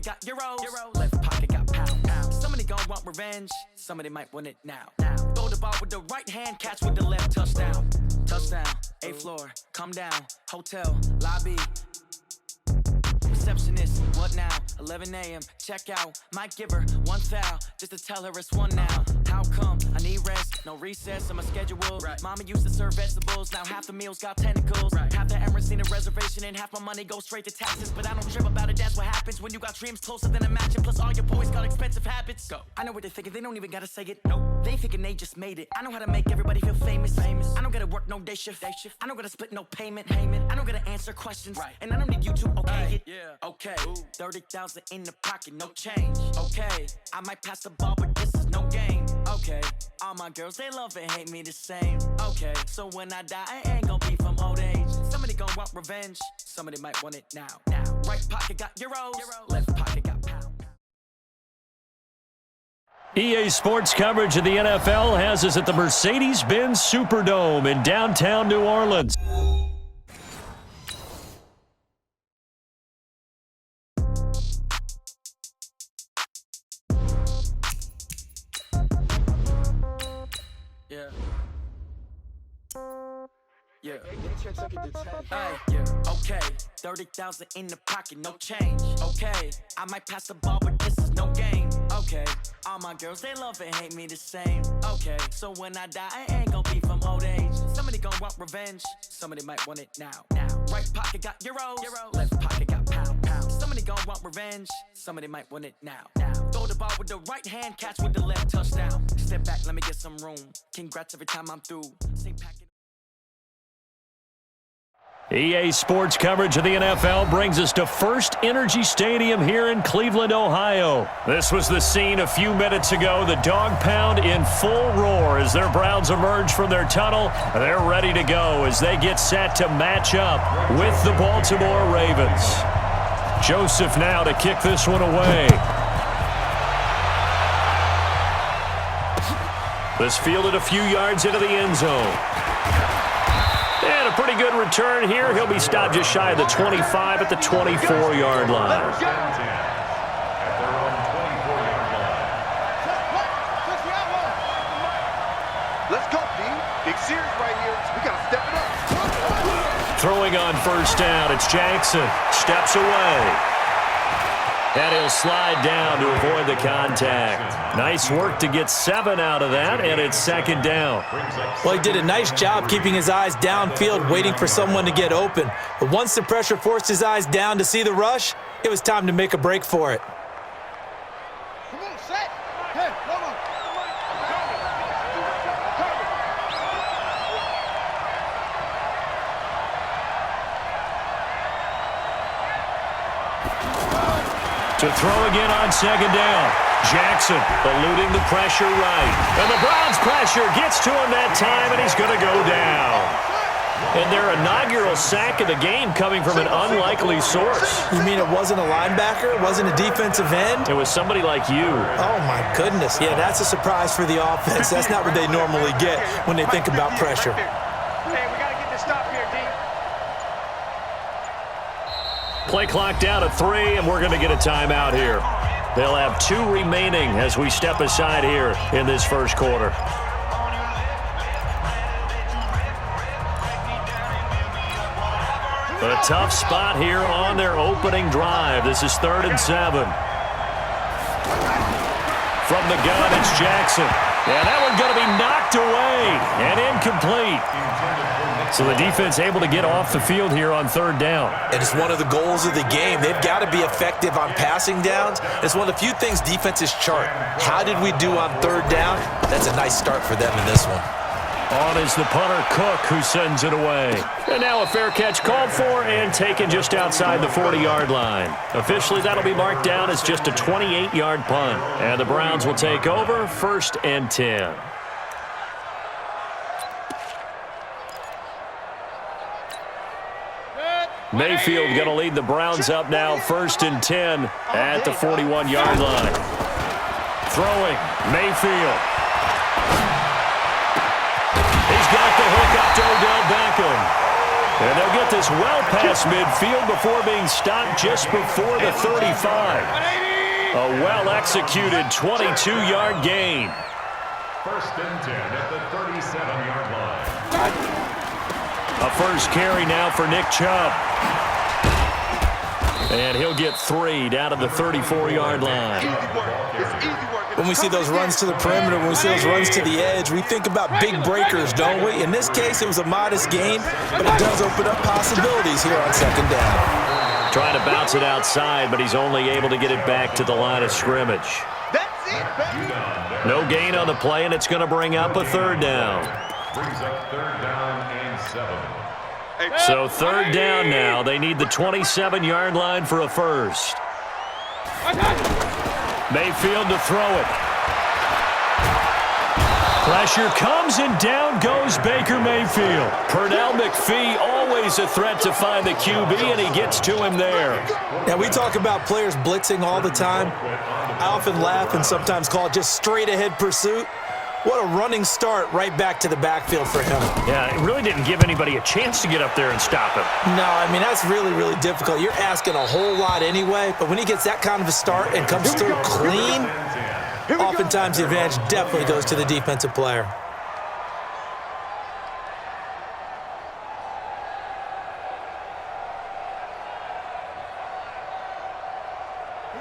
got euros. Left pocket got pound. Somebody gon' want revenge. Somebody might want it now. Throw the ball with the right hand, catch with the left. Touchdown. Touchdown. 8th floor. Come down. Hotel. Lobby. Receptionist, what now? 11 a.m. Check out. Might give her one foul just to tell her it's one now. How come? I need rest, no recess on my schedule. Right. Mama used to serve vegetables, now half the meals got tentacles. Right. Half the errands need a reservation and half my money goes straight to taxes. But I don't trip about it, that's what happens when you got dreams closer than a match. And plus all your boys got expensive habits. Go. I know what they're thinking, they don't even gotta say it. Nope. They thinking they just made it. I know how to make everybody feel famous. I don't gotta work no day shift. I don't gotta split no payment. I don't gotta answer questions. Right. And I don't need you to okay it. Yeah. Okay, 30,000 in the pocket, no change. Okay, I might pass the ball, but this is no game. Okay, all my girls, they love and hate me the same. Okay, so when I die, I ain't gon' be from old age. Somebody gon' want revenge, somebody might want it now. Right pocket got euros, left pocket got pound. EA Sports coverage of the NFL has us at the Mercedes-Benz Superdome in downtown New Orleans. Okay, 30,000 in the pocket, no change. Okay, I might pass the ball, but this is no game. Okay, all my girls, they love and hate me the same. Okay, so when I die, I ain't gon' be from old age. Somebody gon' want revenge, somebody might want it now. Right pocket got euros, left pocket got pound. Somebody gon' want revenge, somebody might want it now. Throw the ball with the right hand, catch with the left. Touchdown. Step back, let me get some room. Congrats every time I'm through. Same packet. EA Sports coverage of the NFL brings us to First Energy Stadium here in Cleveland, Ohio. This was the scene a few minutes ago. The dog pound in full roar as their Browns emerge from their tunnel. They're ready to go as they get set to match up with the Baltimore Ravens. Joseph now to kick this one away. This fielded a few yards into the end zone. And a pretty good return here. He'll be stopped just shy of the 25 at the 24-yard line. Let's go, D. Big series right here. We got to step it up. Throwing on first down, it's Jackson. Steps away. And he'll slide down to avoid the contact. Nice work to get 7 out of that, and it's second down. Well, he did a nice job keeping his eyes downfield, waiting for someone to get open. But once the pressure forced his eyes down to see the rush, it was time to make a break for it. Come on, set. Hey, come on. To throw again on second down. Jackson eluding the pressure right. And the Browns pressure gets to him that time, and he's going to go down. And their inaugural sack of the game coming from an unlikely source. You mean it wasn't a linebacker? It wasn't a defensive end? It was somebody like you. Oh, my goodness. Yeah, that's a surprise for the offense. That's not what they normally get when they think about pressure. Hey, we got to get this stop here, D. Play clock down at 3, and we're going to get a timeout here. They'll have 2 remaining as we step aside here in this first quarter. A tough spot here on their opening drive. This is 3rd and 7. From the gun, it's Jackson. And that one's going to be knocked away and incomplete. So the defense able to get off the field here on 3rd down. And it's one of the goals of the game. They've got to be effective on passing downs. It's one of the few things defenses chart. How did we do on 3rd down? That's a nice start for them in this one. On is the punter, Cook, who sends it away. And now a fair catch called for and taken just outside the 40-yard line. Officially, that'll be marked down as just a 28-yard punt. And the Browns will take over 1st and 10. Mayfield going to lead the Browns up now 1st and 10 at the 41-yard line. Throwing, Mayfield. He's got the hook up to Odell Beckham. And they'll get this well past midfield before being stopped just before the 35. A well-executed 22-yard gain. First and 10 at the 37-yard line. A first carry now for Nick Chubb. And he'll get 3 down to the 34-yard line. When we see those runs to the perimeter, when we see those runs to the edge, we think about big breakers, don't we? In this case, it was a modest gain, but it does open up possibilities here on second down. Trying to bounce it outside, but he's only able to get it back to the line of scrimmage. That's it, baby. No gain on the play, and it's going to bring up a third down. Brings up third down and 7. So third down now. They need the 27-yard line for a first. Mayfield to throw it. Pressure comes, and down goes Baker Mayfield. Pernell McPhee, always a threat to find the QB, and he gets to him there. Now, we talk about players blitzing all the time. I often laugh and sometimes call it just straight-ahead pursuit. What a running start right back to the backfield for him. Yeah, it really didn't give anybody a chance to get up there and stop him. No, I mean, that's really, really difficult. You're asking a whole lot anyway, but when he gets that kind of a start and comes through clean, oftentimes the advantage definitely goes to the defensive player.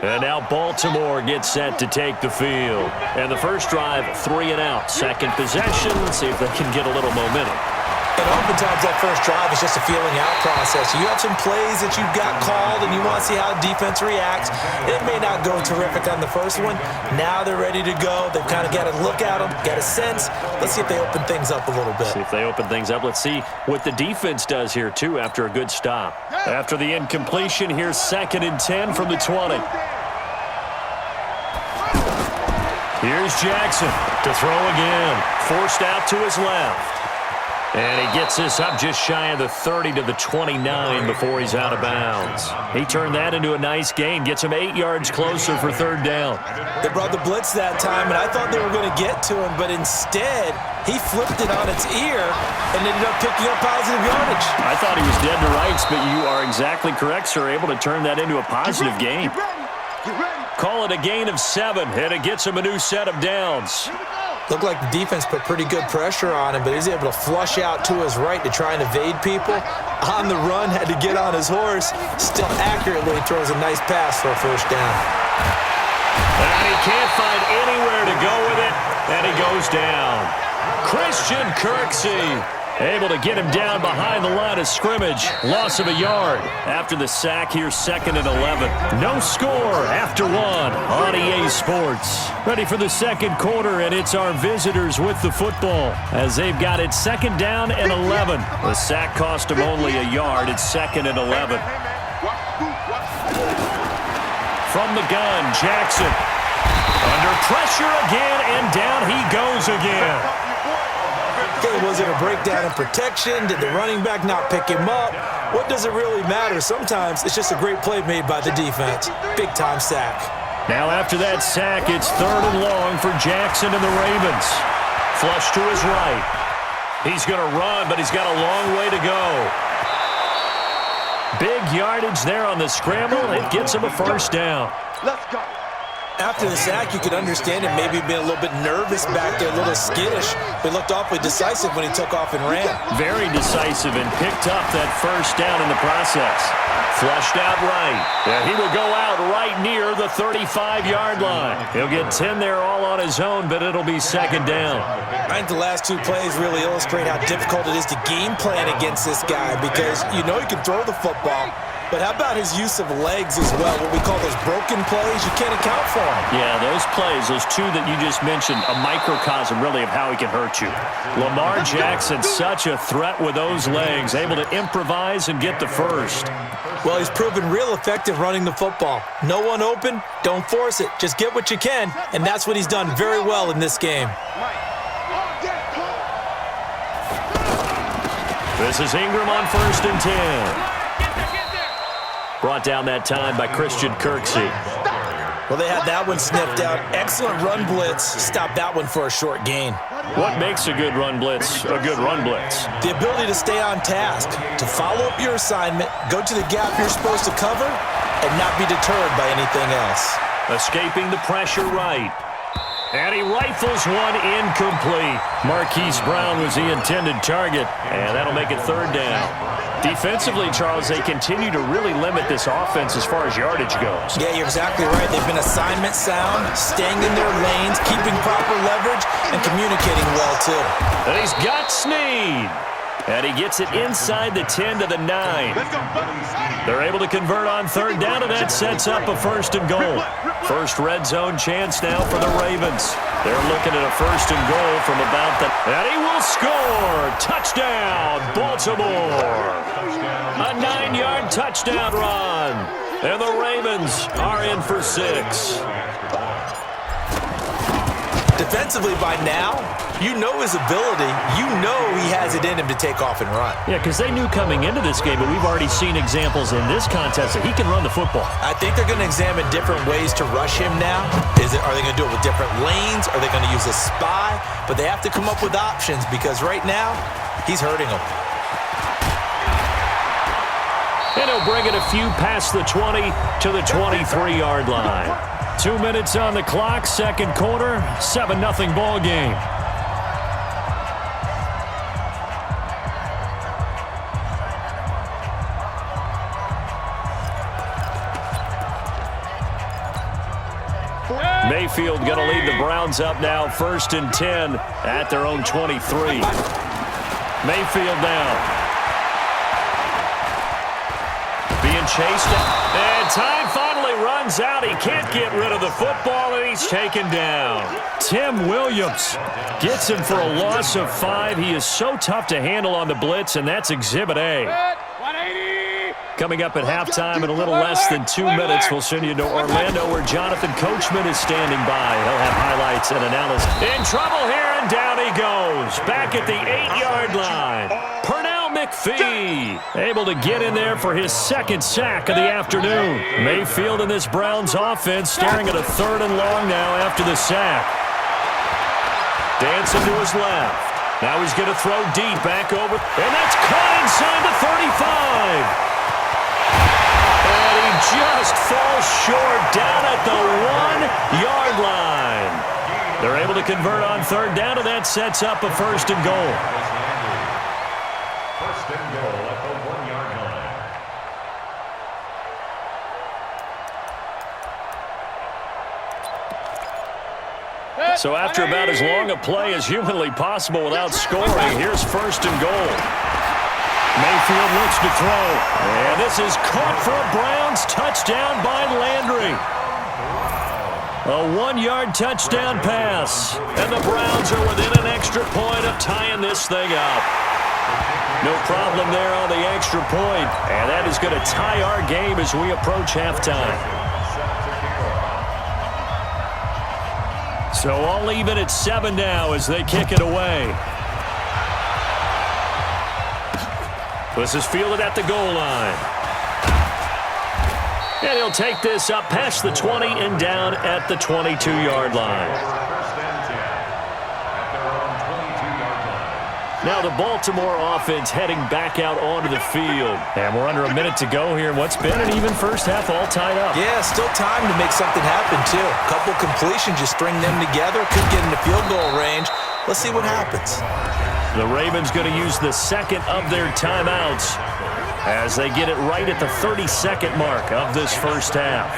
And now Baltimore gets set to take the field. And the first drive, 3 and out. Second possession, see if they can get a little momentum. And oftentimes that first drive is just a feeling out process. You have some plays that you've got called and you want to see how defense reacts. It may not go terrific on the first one. Now they're ready to go. They've kind of got to look at them, got a sense. Let's see if they open things up a little bit. See if they open things up. Let's see what the defense does here, too, after a good stop. After the incompletion, here's 2nd and 10 from the 20. Here's Jackson to throw again. Forced out to his left. And he gets this up just shy of the 30 to the 29 before he's out of bounds. He turned that into a nice gain, gets him 8 yards closer for third down. They brought the blitz that time, and I thought they were going to get to him, but instead he flipped it on its ear and ended up picking up positive yardage. I thought he was dead to rights, but you are exactly correct, sir, able to turn that into a positive gain. Call it a gain of 7, and it gets him a new set of downs. Looked like the defense put pretty good pressure on him, but he's able to flush out to his right to try and evade people. On the run, had to get on his horse. Still accurately throws a nice pass for a first down. And he can't find anywhere to go with it, and he goes down. Christian Kirksey able to get him down behind the line of scrimmage. Loss of a yard. After the sack, here's 2nd and 11. No score after 1 on EA Sports. Ready for the second quarter, and it's our visitors with the football as they've got it 2nd down and 11. The sack cost them only a yard. It's 2nd and 11. From the gun, Jackson. Under pressure again, and down he goes again. Okay, was it a breakdown in protection? Did the running back not pick him up? What does it really matter? Sometimes it's just a great play made by the defense. Big-time sack. Now after that sack, it's 3rd and long for Jackson and the Ravens. Flush to his right. He's going to run, but he's got a long way to go. Big yardage there on the scramble. It gets him a first down. Let's go. After the sack, you could understand him maybe being a little bit nervous back there, a little skittish. But he looked awfully decisive when he took off and ran. Very decisive and picked up that first down in the process. Flushed out right. And he will go out right near the 35-yard line. He'll get 10 there all on his own, but it'll be 2nd down. I think the last 2 plays really illustrate how difficult it is to game plan against this guy because you know he can throw the football. But how about his use of legs as well? What we call those broken plays, you can't account for them. Yeah, those plays, those 2 that you just mentioned, a microcosm really of how he can hurt you. Lamar Jackson, such a threat with those legs, able to improvise and get the first. Well, he's proven real effective running the football. No one open, don't force it. Just get what you can, and that's what he's done very well in this game. This is Ingram on 1st and 10. Brought down that time by Christian Kirksey. Well, they had that one sniffed out. Excellent run blitz. Stopped that one for a short gain. What makes a good run blitz a good run blitz? The ability to stay on task, to follow up your assignment, go to the gap you're supposed to cover, and not be deterred by anything else. Escaping the pressure right. And he rifles one incomplete. Marquise Brown was the intended target, and that'll make it third down. Defensively, Charles, they continue to really limit this offense as far as yardage goes. Yeah, you're exactly right. They've been assignment sound, staying in their lanes, keeping proper leverage, and communicating well, too. And he's got Snead. And he gets it inside the 10 to the 9. They're able to convert on third down, and that sets up a first and goal. First red zone chance now for the Ravens. They're looking at a first and goal from about the... And he will score! Touchdown, Baltimore! A 9-yard touchdown run. And the Ravens are in for 6. Defensively by now, you know his ability. You know he has it in him to take off and run. Yeah, because they knew coming into this game, but we've already seen examples in this contest that he can run the football. I think they're going to examine different ways to rush him now. Are they going to do it with different lanes? Are they going to use a spy? But they have to come up with options because right now, he's hurting them. And he'll bring it a few past the 20 to the 23-yard line. 2 minutes on the clock, second quarter, 7-0 ball game. Mayfield going to lead the Browns up now, 1st and 10 at their own 23. Mayfield now. Being chased, and time finally runs out. He can't get rid of the football, and he's taken down. Tim Williams gets him for a loss of 5. He is so tough to handle on the blitz, and that's Exhibit A. Coming up at halftime in a little less than 2 minutes, we'll send you to Orlando where Jonathan Coachman is standing by. He'll have highlights and analysis. In trouble here, and down he goes. Back at the 8-yard line. Pernell McPhee able to get in there for his second sack of the afternoon. Mayfield in this Browns offense staring at a 3rd and long now after the sack. Dancing to his left. Now he's going to throw deep back over. And that's caught inside the 35. And he just falls short down at the 1-yard line. They're able to convert on third down, and that sets up a first and goal. First and goal at the 1-yard line. So after about as long a play as humanly possible without scoring, here's first and goal. Mayfield looks to throw. And this is caught for a Browns touchdown by Landry. A 1-yard touchdown pass. And the Browns are within an extra point of tying this thing up. No problem there on the extra point. And that is going to tie our game as we approach halftime. So all even at 7 now as they kick it away. This is fielded at the goal line. And he'll take this up past the 20 and down at the 22-yard line. Now the Baltimore offense heading back out onto the field. And we're under a minute to go here in what's been an even first half, all tied up. Yeah, still time to make something happen, too. A couple completions, you string them together, could get into field goal range. Let's see what happens. The Ravens going to use the second of their timeouts as they get it right at the 32nd mark of this first half.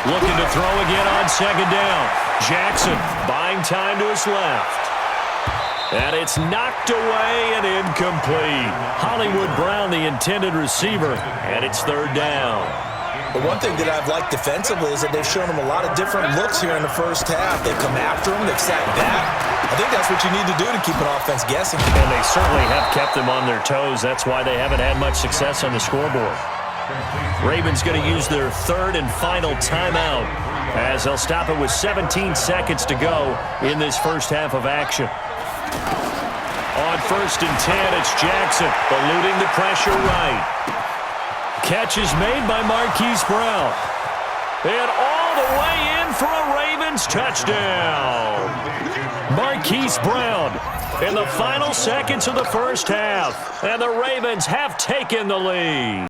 Looking to throw again on second down. Jackson buying time to his left. And it's knocked away and incomplete. Hollywood Brown, the intended receiver, and it's third down. But one thing that I've liked defensively is that they've shown him a lot of different looks here in the first half. They've come after him. They've sat back. I think that's what you need to do to keep an offense guessing. And they certainly have kept them on their toes. That's why they haven't had much success on the scoreboard. Ravens going to use their third and final timeout as they'll stop it with 17 seconds to go in this first half of action. On 1st and 10, it's Jackson eluding the pressure right. catch is made by Marquise Brown. And all the way in for a Ravens touchdown. Marquise Brown in the final seconds of the first half. And the Ravens have taken the lead.